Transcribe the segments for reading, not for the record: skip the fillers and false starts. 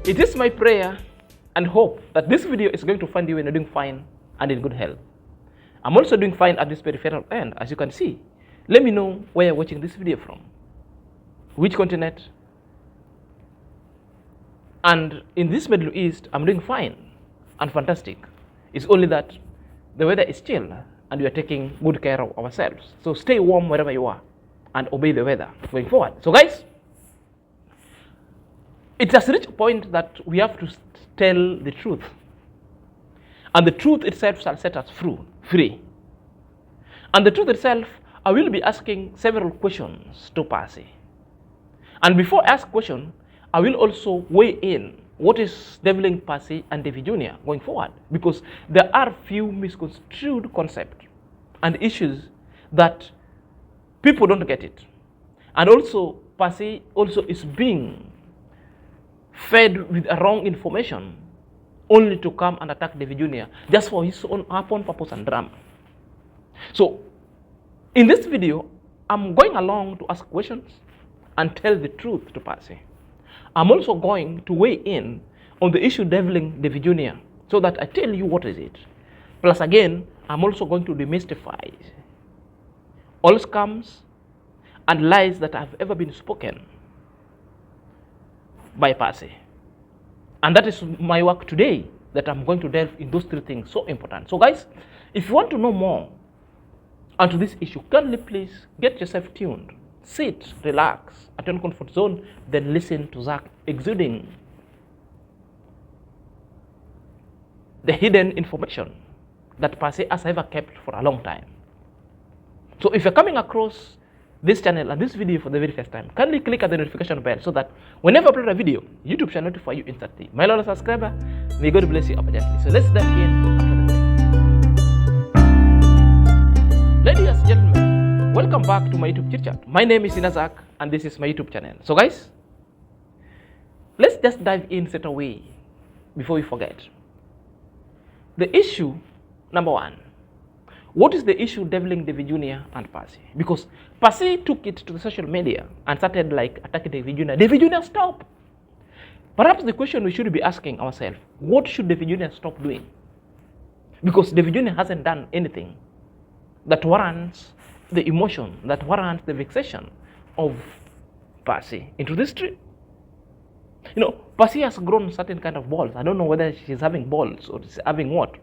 It is my prayer and hope that this video is going to find you when you're doing fine and in good health. I'm also doing fine at this peripheral end, as you can see. Let me know where you're watching this video from, which continent, and in this Middle East, I'm doing fine and fantastic. It's only that the weather is chill and we are taking good care of ourselves. So stay warm wherever you are and obey the weather going forward. So guys, it has reached a point that we have to tell the truth. And the truth itself shall set us free. And the truth itself, I will be asking several questions to Passy. And before I ask question, I will also weigh in what is deviling Passy and DavyJnr going forward, because there are few misconstrued concepts and issues that people don't get it. And also, Passy also is being fed with wrong information only to come and attack DavyJnr just for his own purpose and drama. So, in this video, I'm going along to ask questions and tell the truth to Passy. I'm also going to weigh in on the issue deviling DavyJnr so that I tell you what is it. Plus again, I'm also going to demystify all scams and lies that have ever been spoken by Passy. And that is my work today, that I'm going to delve in those three things, so important. So guys, if you want to know more onto this issue, kindly please get yourself tuned. Sit, relax, at your comfort zone, then listen to Zach exuding the hidden information that Passy has ever kept for a long time. So if you're coming across this channel and this video for the very first time, kindly click at the notification bell so that whenever I upload a video, YouTube shall notify you instantly. My loyal subscriber, may God bless you abundantly. So let's dive in after the break. Ladies and gentlemen, welcome back to my YouTube chit chat. My name is Zach and this is my YouTube channel. So guys, let's just dive in straight away before we forget. The issue number one. What is the issue deviling DavyJnr and Passy? Because Passy took it to the social media and started like attacking DavyJnr. DavyJnr, stop! Perhaps the question we should be asking ourselves, what should DavyJnr stop doing? Because DavyJnr hasn't done anything that warrants the emotion, that warrants the vexation of Passy into this tree. You know, Passy has grown certain kind of balls. I don't know whether she's having balls or she's having what.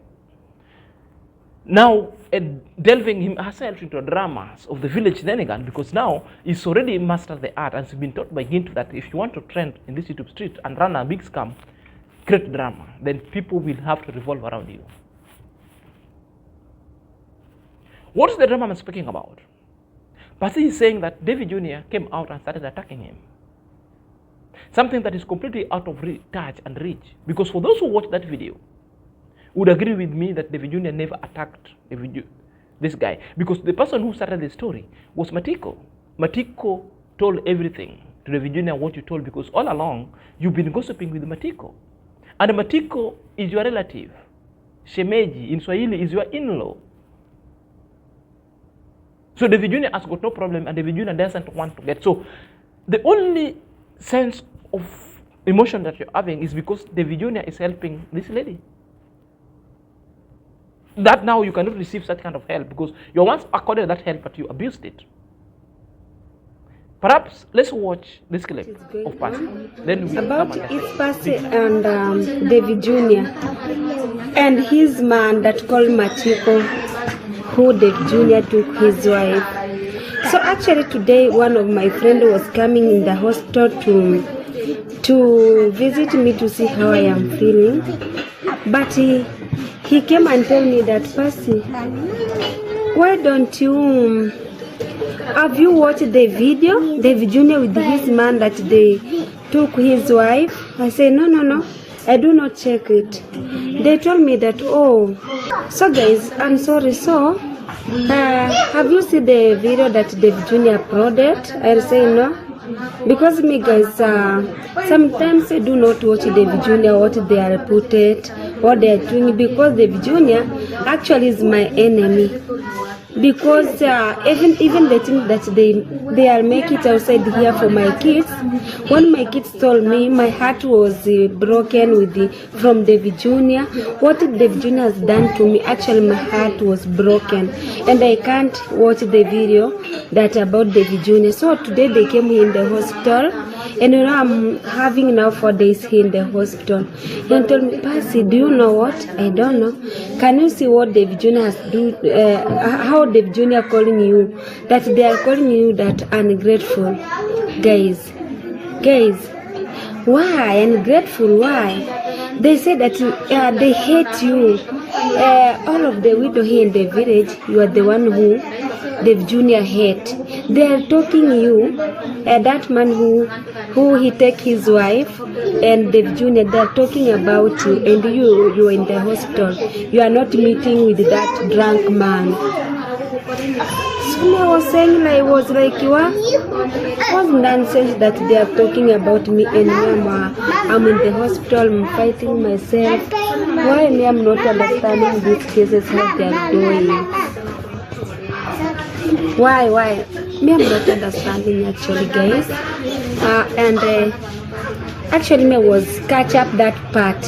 Now, delving herself into dramas of the village Senegal, because now he's already mastered the art and she's been taught by Gint that if you want to trend in this YouTube street and run a big scam, create drama, then people will have to revolve around you. What is the drama I'm speaking about? Passy is saying that DavyJnr came out and started attacking him. Something that is completely out of touch and reach. Because for those who watch that video, would agree with me that DavyJnr never attacked this guy. Because the person who started the story was Matiko. Matiko told everything to DavyJnr what you told, because all along you've been gossiping with Matiko. And Matiko is your relative. Shemeji in Swahili is your in-law. So DavyJnr has got no problem and DavyJnr doesn't want to get. So the only sense of emotion that you're having is because DavyJnr is helping this lady. That now you cannot receive such kind of help because you once accorded that help but you abused it. Perhaps let's watch this clip of Passy. Then we about Its-Passy and DavyJnr and his man that called Matiko, who DavyJnr took his wife. So actually today one of my friends was coming in the hospital to visit me to see how I am feeling, but he came and told me that, Passy, why don't you, have you watched the video, DavyJnr with his man that they took his wife? I said, no, I do not check it. They told me that, oh, so guys, I'm sorry, so, have you seen the video that DavyJnr uploaded? I say no. Because me guys, sometimes I do not watch DavyJnr, what they are reported, what they are doing, because DavyJnr actually is my enemy. because even the thing that they are making it outside here for my kids. When my kids told me, my heart was broken from DavyJnr. What DavyJnr has done to me, actually my heart was broken, and I can't watch the video that about DavyJnr. So today they came here in the hospital, and I'm having now 4 days here in the hospital. And told me, Passy, do you know what? I don't know. Can you see what DavyJnr has do? How DavyJnr calling you? That they are calling you that ungrateful, guys. Why ungrateful? Why? They say that they hate you. All of the widow here in the village, you are the one who DavyJnr hate. They are talking you, that man who he take his wife, and DavyJnr, they are talking about you, and you are in the hospital. You are not meeting with that drunk man. So I was saying, I was like, what nonsense that they are talking about me, and I'm in the hospital, I'm fighting myself. Why me? I'm not understanding these cases, how they are doing. Why? Me, I'm not understanding actually, guys. Actually, me was catch up that part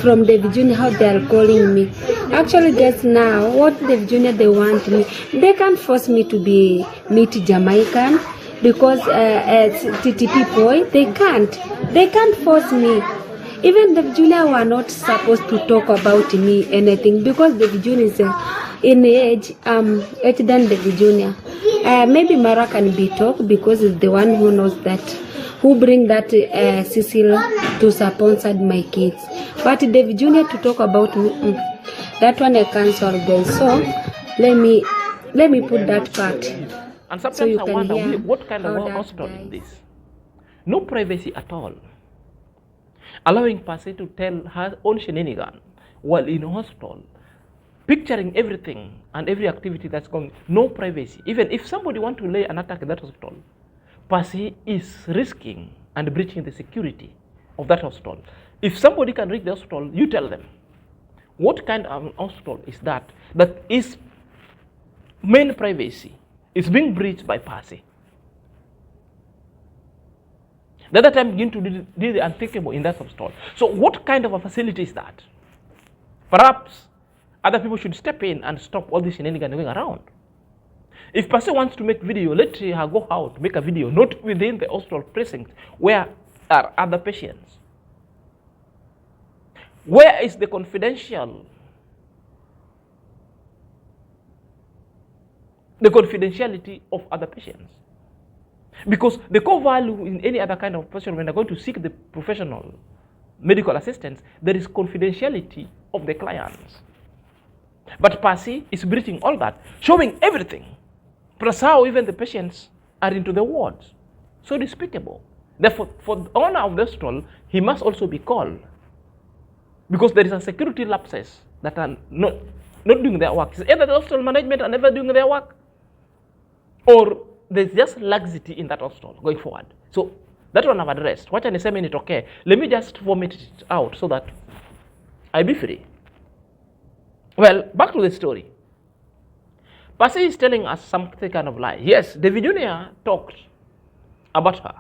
from DavyJnr, how they are calling me. Actually, guys, now what DavyJnr they want me, they can't force me to meet Jamaican, because TTP boy, they can't force me. Even DavyJnr were not supposed to talk about me anything, because DavyJnr is in age than DavyJnr. Maybe Mara can be talk, because it's the one who knows that, who bring that Cecil to sponsor my kids. But DavyJnr to talk about me, that one I cancel, guys. So let me put that part. And sometimes so I wonder, what kind of hospital is this? No privacy at all. Allowing Passy to tell her own shenanigan while in a hospital, picturing everything and every activity that's going, no privacy. Even if somebody want to lay an attack in that hospital, Passy is risking and breaching the security of that hospital. If somebody can reach the hospital, you tell them. What kind of hospital is that is main privacy is being breached by Passy? The other time begin to do the unthinkable in that hospital. So what kind of a facility is that? Perhaps other people should step in and stop all this shenanigans going around. If Passy wants to make video, let her go out, make a video, not within the hospital precinct where are other patients. Where is the confidentiality of other patients? Because the core value in any other kind of profession, when they're going to seek the professional medical assistance, there is confidentiality of the clients. But Passy is breaching all that, showing everything, plus how even the patients are into the wards. So despicable. Therefore, for the owner of the hospital, he must also be called, because there is a security lapses that are not doing their work. It's either the hospital management are never doing their work, or there's just laxity in that hospital going forward. So that one I've addressed. What can I say? Minute, okay. Let me just vomit it out so that I be free. Well, back to the story. Passy is telling us something kind of lie. Yes, DavyJnr talked about her,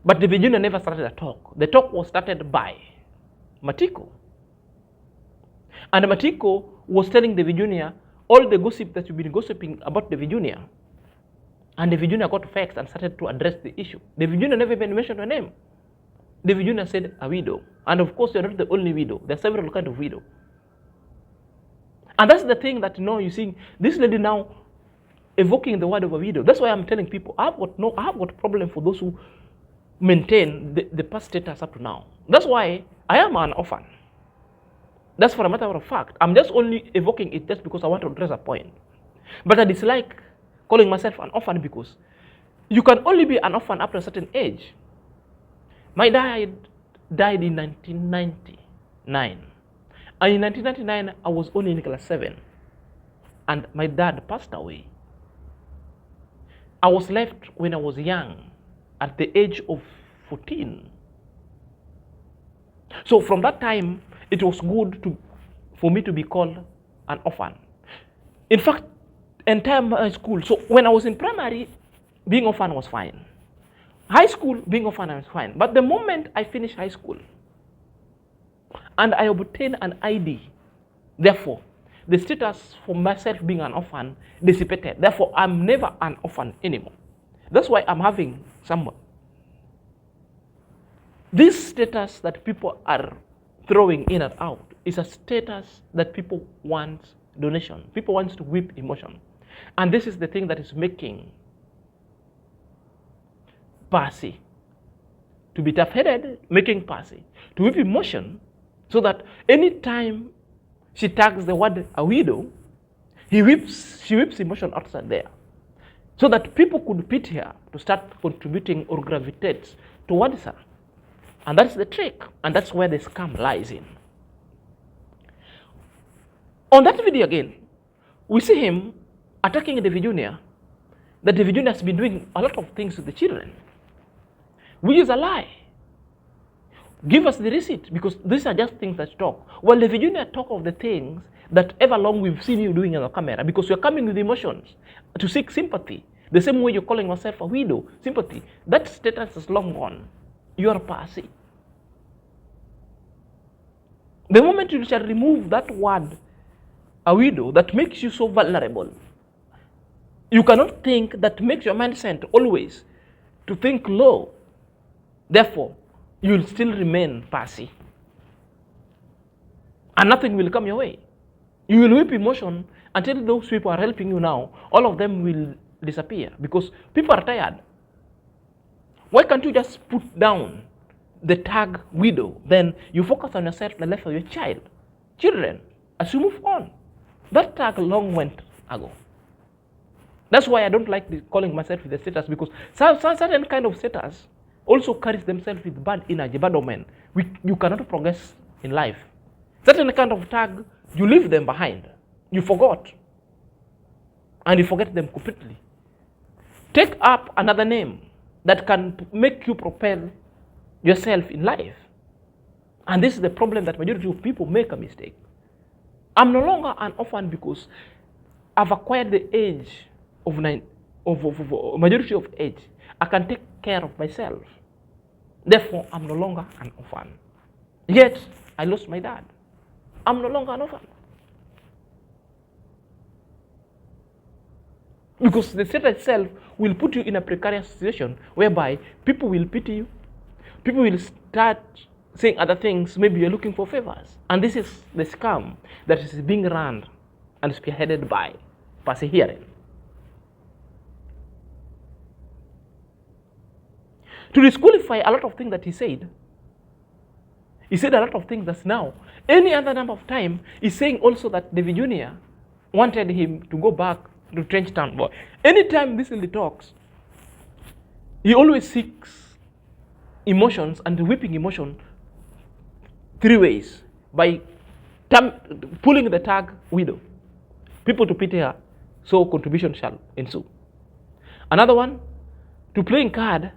but DavyJnr never started a talk. The talk was started by Matiko. And Matiko was telling DavyJnr all the gossip that you've been gossiping about DavyJnr. And DavyJnr got vexed and started to address the issue. DavyJnr never even mentioned her name. DavyJnr said a widow. And of course, you're not the only widow. There are several kinds of widow. And that's the thing that, you see, this lady now evoking the word of a widow. That's why I'm telling people, I have got problem for those who maintain the past status up to now. That's why I am an orphan. That's for a matter of fact. I'm just only evoking it just because I want to address a point. But I dislike calling myself an orphan, because you can only be an orphan after a certain age. My dad died in 1999. And in 1999, I was only in class 7. And my dad passed away. I was left when I was young, at the age of 14. So from that time, it was good for me to be called an orphan. In fact, entire school. So when I was in primary, being orphan was fine. High school, being orphan was fine. But the moment I finished high school and I obtained an ID, therefore, the status for myself being an orphan dissipated. Therefore, I'm never an orphan anymore. That's why I'm having someone. This status that people are throwing in and out is a status that people want donation. People want to whip emotion. And this is the thing that is making Passy to be tough-headed, making Passy to whip emotion, so that anytime she tags the word a widow, she whips emotion outside there, so that people could pity her to start contributing or gravitate towards her. And that's the trick, and that's where the scam lies in. On that video again, we see him attacking DavyJnr, that DavyJnr has been doing a lot of things with the children, which is a lie. Give us the receipt, because these are just things that talk. Well, DavyJnr talk of the things that ever long we've seen you doing on the camera, because you're coming with emotions to seek sympathy. The same way you're calling yourself a widow, sympathy. That status is long gone. You are Passy. The moment you shall remove that word, a widow, that makes you so vulnerable, you cannot think, that makes your mindset always to think low. Therefore, you will still remain Passy. And nothing will come your way. You will whip emotion until those people are helping you now, all of them will disappear, because people are tired. Why can't you just put down the tag widow? Then you focus on yourself, the life of your children, as you move on. That tag long went ago. That's why I don't like calling myself with the status, because certain kind of status also carries themselves with bad energy, bad omen. You cannot progress in life. Certain kind of tag, you leave them behind. You forgot. And you forget them completely. Take up another name that can make you propel yourself in life. And this is the problem, that majority of people make a mistake. I'm no longer an orphan because I've acquired the age of majority of age. I can take care of myself. Therefore, I'm no longer an orphan. Yet, I lost my dad. I'm no longer an orphan. Because the state itself will put you in a precarious situation whereby people will pity you. People will start saying other things. Maybe you're looking for favors. And this is the scam that is being run and spearheaded by Passy Hearing. To disqualify a lot of things that he said a lot of things that now, any other number of time, he's saying also that DavyJnr wanted him to go back to Trench Town boy. Anytime this really talks, he always seeks emotions and whipping emotion three ways: by pulling the tag widow, people to pity her, so contribution shall ensue. Another one, to playing card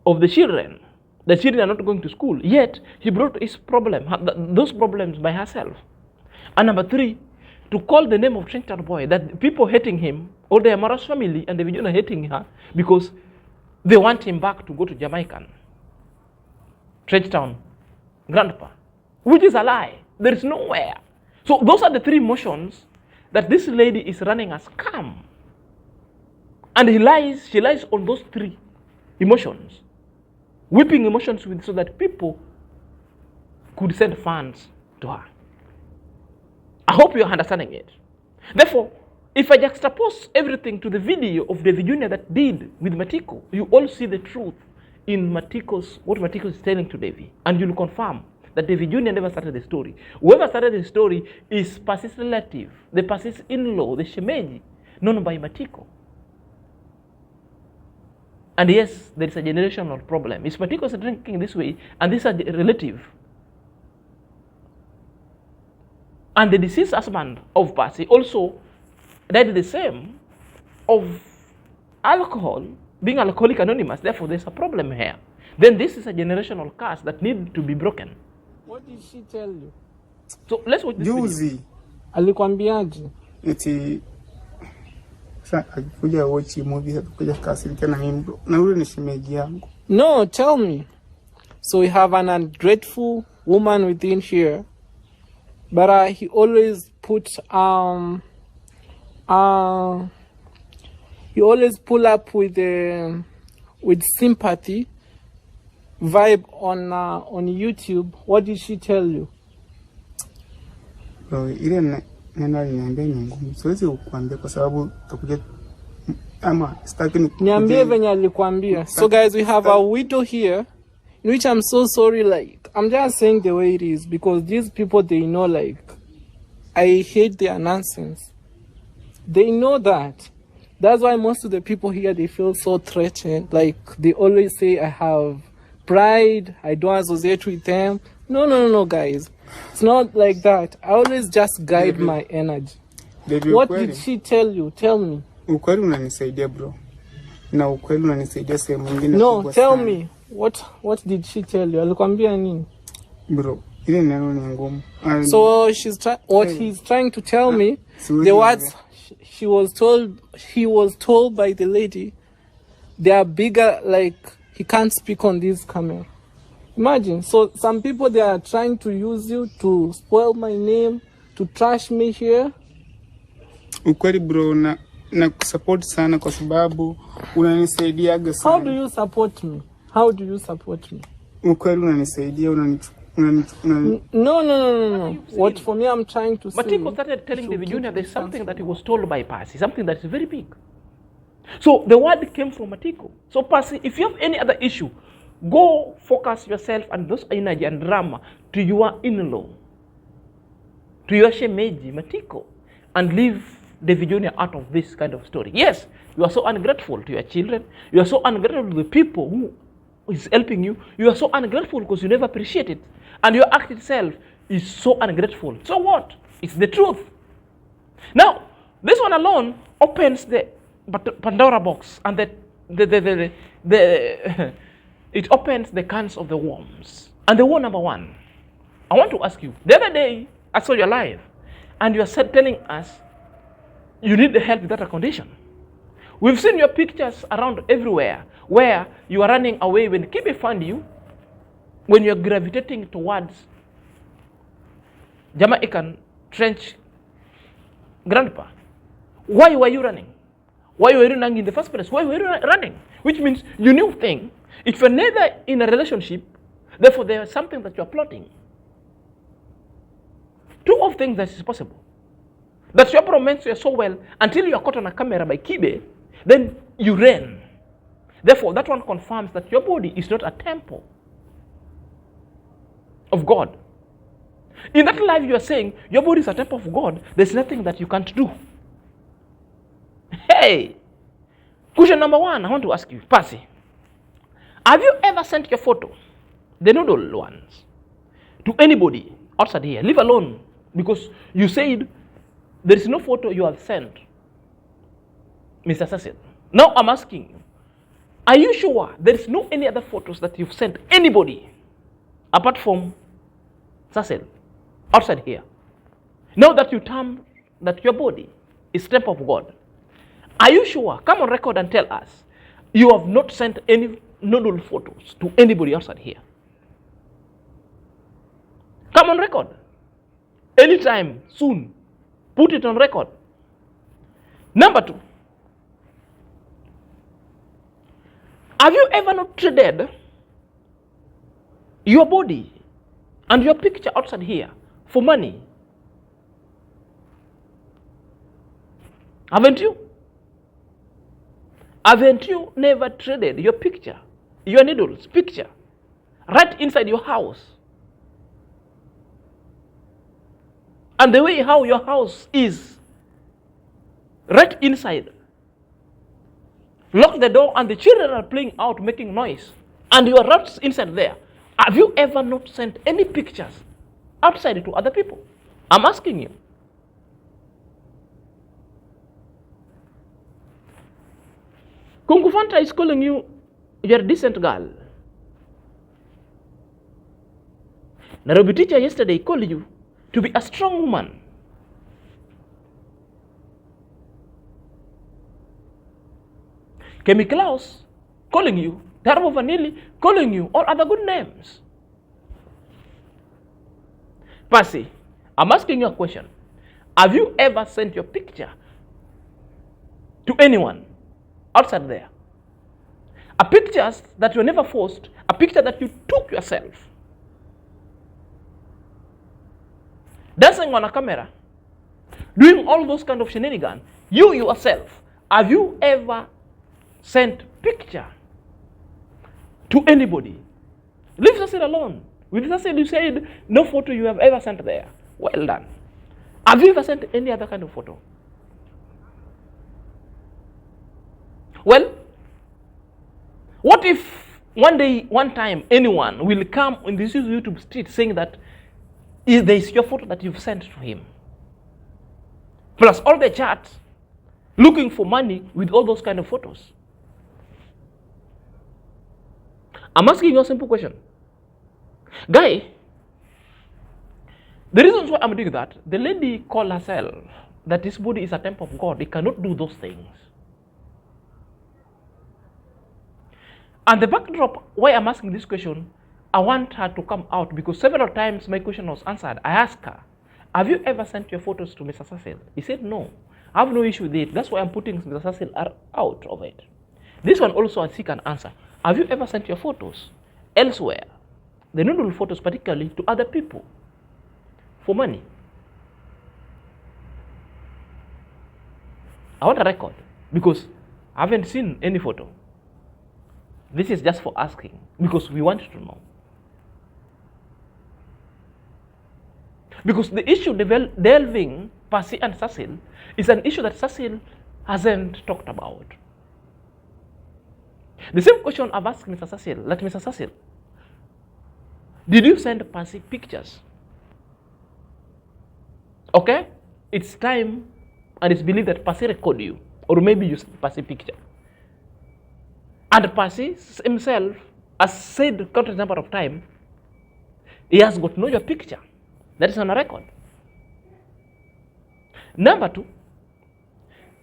of the children. The children are not going to school, yet he brought his problem, those problems by herself. And number three, to call the name of Trench Town boy, that people hating him, or the Amaras family and DavyJnr hating her because they want him back to go to Jamaican. Trench Town grandpa, which is a lie. There is nowhere. So those are the three emotions that this lady is running a scam. And she lies on those three emotions, whipping emotions with, so that people could send funds to her. I hope you're understanding it. Therefore, if I juxtapose everything to the video of DavyJnr that did with Matiko, you all see the truth in what Matiko is telling to Davy. And you'll confirm that DavyJnr never started the story. Whoever started the story is Passy's relative, the Passy's in-law, the Shemeji, known by Matiko. And yes, there is a generational problem. Is Matiko is drinking this way, and this is a relative. And the deceased husband of Passy also died the same of alcohol, being alcoholic anonymous. Therefore, there's a problem here. Then this is a generational curse that needs to be broken. What did she tell you? So let's watch this video. Alikwambiaje? Eti Sasa akikuja watch movie atakuja kasirika na mimi bro. Na yule ni shemeji yangu. No, tell me. So we have an ungrateful woman within here, but he always puts he always pull up with sympathy vibe on YouTube. What did she tell you? Bro, ile neno aliniambia ni ngumu. Siwezi kukuambia kwa sababu utakuja ama sitaki niambie venye alikwambia. So guys, we have a widow here, in which I'm so sorry, like I'm just saying the way it is, because these people, they know, like I hate their nonsense. They know that. That's why most of the people here, they feel so threatened. Like they always say I have pride, I don't associate with them. No, guys. It's not like that. I always just guide my energy. What did she tell you? Tell me. Ukweli unanisaidia bro. Na ukweli unanisaidia sehemu nyingine. No, tell me. What did she tell you? Alikwambia nini? Bro, ile neno ni ngumu. So he's trying to tell me the words he was told by the lady, they are bigger, like he can't speak on this camera. Imagine. So some people, they are trying to use you to spoil my name, to trash me here. Ukweli bro, na support sana kwa sababu unanisaidiaga sana. How do you support me? How do you support me? Ukweli unanisaidia, No. What for me, I'm trying to say. Matiko started telling DavyJnr there's something that he was told by Passy, something that is very big. So the word came from Matiko. So Passy, if you have any other issue, go focus yourself and those energy and drama to your in-law, to your shemeji, Matiko, and leave DavyJnr out of this kind of story. Yes, you are so ungrateful to your children. You are so ungrateful to the people who is helping you. You are so ungrateful because you never appreciate it. And your act itself is so ungrateful. So what? It's the truth. Now, this one alone opens the Pandora box, and it opens the cans of the worms. And the war number one, I want to ask you, the other day, I saw you live, and you are telling us you need the help with that condition. We've seen your pictures around everywhere where you are running away when Kibe found you, when you're gravitating towards Jamaican trench grandpa. Why were you running? Why were you running in the first place? Why were you running? Which means you knew thing. If you're neither in a relationship, therefore there is something that you're plotting. Two of things that is possible. That your romance you so well until you are caught on a camera by Kibe, then you ran. Therefore, that one confirms that your body is not a temple of God. In that life, you are saying your body is a temple of God. There's nothing that you can't do. Hey! Question number one, I want to ask you, Passy. Have you ever sent your photo, the noodle ones, to anybody outside here? Leave alone, because you said there is no photo you have sent, Mr. Cecil. Now I'm asking you, are you sure there is no any other photos that you've sent anybody apart from Cecil outside here? Now that you term that your body is temple of God, are you sure? Come on record and tell us you have not sent any noodle photos to anybody outside here. Come on record. Anytime, soon. Put it on record. Number two, have you ever not traded your body and your picture outside here for money? Haven't you? Haven't you never traded your picture, your needles, picture, right inside your house? And the way how your house is, right inside. Lock the door and the children are playing out, making noise. And you are right inside there. Have you ever not sent any pictures outside to other people? I'm asking you. Kung Fanta is calling you, you're a decent girl. Nairobi teacher yesterday called you to be a strong woman. Kemi Klaus calling you, Darbo Vanilli calling you, all other good names. Passy, I'm asking you a question. Have you ever sent your picture to anyone outside there? A picture that you never forced, a picture that you took yourself. Dancing on a camera, doing all those kind of shenanigans. You yourself, have you ever sent picture to anybody? Leave Cecil alone. With Cecil, you said no photo you have ever sent there. Well done. Have you ever sent any other kind of photo? Well, what if one day, one time, anyone will come in this YouTube street saying that there is your photo that you've sent to him, plus all the chats, looking for money with all those kind of photos? I'm asking you a simple question. Guy, the reasons why I'm doing that, the lady called herself that this body is a temple of God. It cannot do those things. And the backdrop why I'm asking this question, I want her to come out because several times my question was answered. I asked her, have you ever sent your photos to Mr. Cecil? He said no. I have no issue with it. That's why I'm putting Mr. Cecil out of it. This one also I seek an answer. Have you ever sent your photos elsewhere, the noodle photos particularly, to other people for money? I want a record because I haven't seen any photo. This is just for asking because we want to know. Because the issue delving Passy and Cecil is an issue that Cecil hasn't talked about. The same question I've asked Mr. Cecil, like Mr. Cecil, did you send Passy pictures? Okay, it's time and it's believed that Passy recorded you, or maybe you sent Passy picture. And Passy himself has said countless number of times, he has got to know your picture. That is on a record. Number two,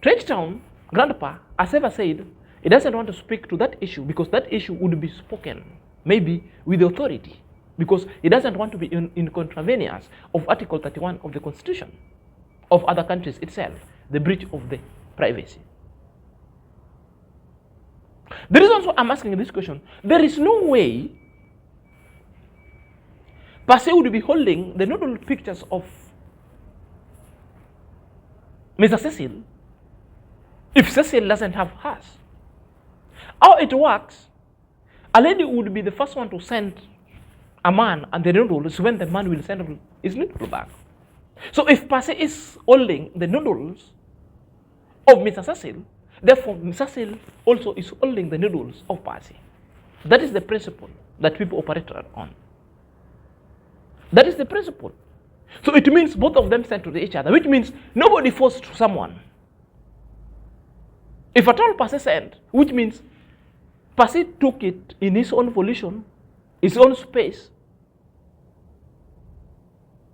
Trenchtown Grandpa has ever said he doesn't want to speak to that issue because that issue would be spoken maybe with authority because he doesn't want to be in contravenance of Article 31 of the Constitution of other countries itself, the breach of the privacy. The reason why I'm asking this question, there is no way Passy would be holding the noodle pictures of Mr. Cecil if Cecil doesn't have hers. How it works, a lady would be the first one to send a man and the noodles when the man will send his noodle back. So if Passy is holding the noodles of Mr. Cecil, therefore Mr. Cecil also is holding the noodles of Passy. That is the principle that people operate on. That is the principle. So it means both of them sent to each other, which means nobody forced someone. If at all Passy sent, which means Passy took it in his own volition, his own space,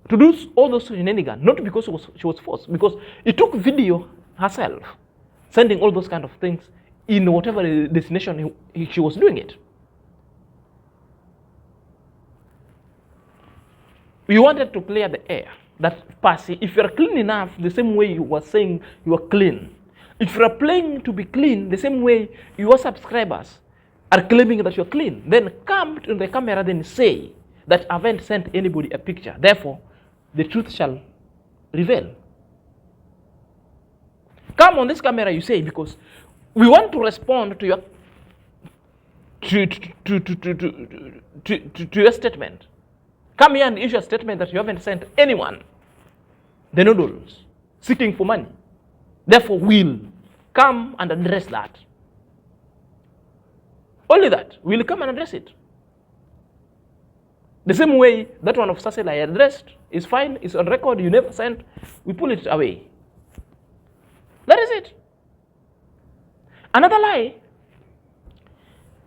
to do all those shenanigans, not because she was forced, because he took video herself, sending all those kind of things in whatever destination she was doing it. We wanted to clear the air that Passy, if you're clean enough, the same way you were saying you are clean, if you're playing to be clean, the same way your subscribers are claiming that you're clean, then come to the camera then say that I haven't sent anybody a picture. Therefore, the truth shall reveal. Come on this camera, you say, because we want to respond to your to your statement. Come here and issue a statement that you haven't sent anyone the noodles seeking for money. Therefore, we'll come and address that. Only that. We'll come and address it. The same way that one of Cecil I addressed is fine, it's on record, you never sent, we pull it away. That is it. Another lie.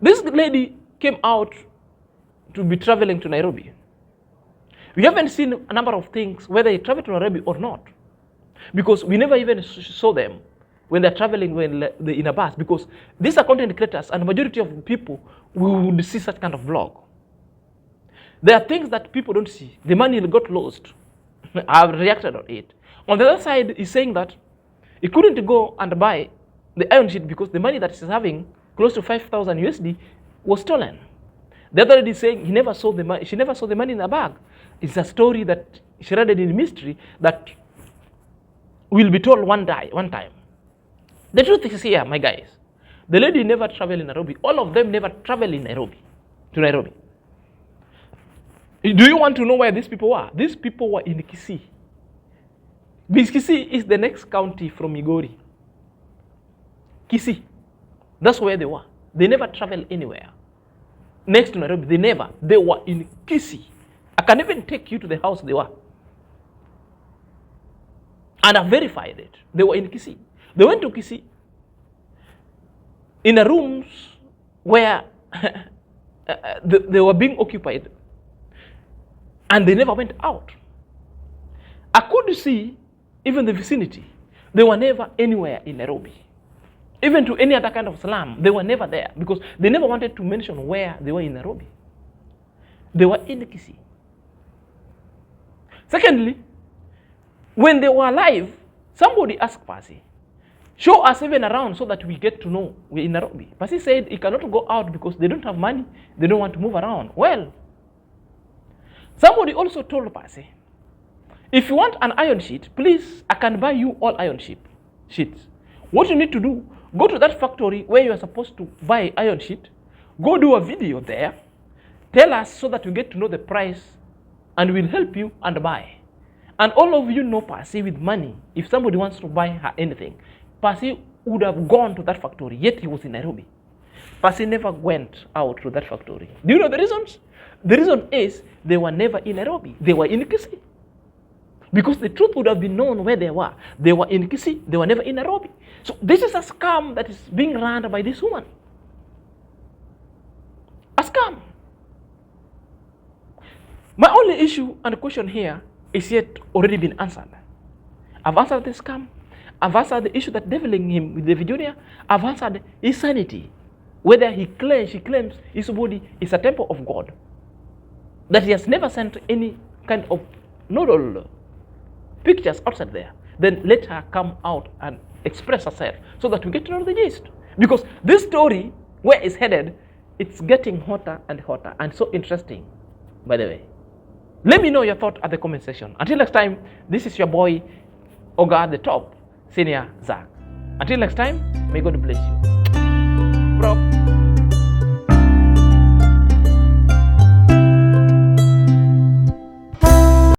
This lady came out to be traveling to Nairobi. We haven't seen a number of things, whether he traveled to Nairobi or not, because we never even saw them when they're traveling they're in a bus, because these are content creators and the majority of people would see such kind of vlog. There are things that people don't see. The money got lost. I've reacted on it. On the other side, he's saying that he couldn't go and buy the iron sheet because the money that he's having, close to 5,000 USD, was stolen. The other lady is saying she never saw the money in the bag. It's a story that she read in mystery that will be told one time. The truth is here, my guys. The lady never traveled in Nairobi. All of them never traveled to Nairobi. Do you want to know where these people were? These people were in Kisii. Kisii is the next county from Migori. Kisii. That's where they were. They never traveled anywhere. Next to Nairobi, they were in Kisii. I can even take you to the house they were. And I verified it. They were in Kisii. They went to Kisii in a rooms where they were being occupied, and they never went out. I could see even the vicinity. They were never anywhere in Nairobi. Even to any other kind of slum, they were never there because they never wanted to mention where they were in Nairobi. They were in Kisii. Secondly, when they were alive, somebody asked Passy, show us even around so that we get to know we're in Nairobi. Passy said he cannot go out because they don't have money, they don't want to move around. Well, somebody also told Passy, if you want an iron sheet, please, I can buy you all iron sheets. What you need to do, go to that factory where you are supposed to buy iron sheet, go do a video there, tell us so that we get to know the price, and we'll help you and buy. And all of you know Passy with money. If somebody wants to buy her anything, Passy would have gone to that factory, yet he was in Nairobi. Passy never went out to that factory. Do you know the reasons? The reason is they were never in Nairobi. They were in Kisii. Because the truth would have been known where they were. They were in Kisii. They were never in Nairobi. So this is a scam that is being run by this woman. A scam. My only issue and question here is yet already been answered. I've answered the scam. I've answered the issue that deviling him with DavyJnr. I've answered his sanity. Whether she claims his body is a temple of God. That he has never sent any kind of nodal pictures outside there. Then let her come out and express herself so that we get to know the gist. Because this story, where it's headed, it's getting hotter and hotter and so interesting, by the way. Let me know your thought at the comment section. Until next time, this is your boy, Oga the Top, Senior Zach. Until next time, may God bless you.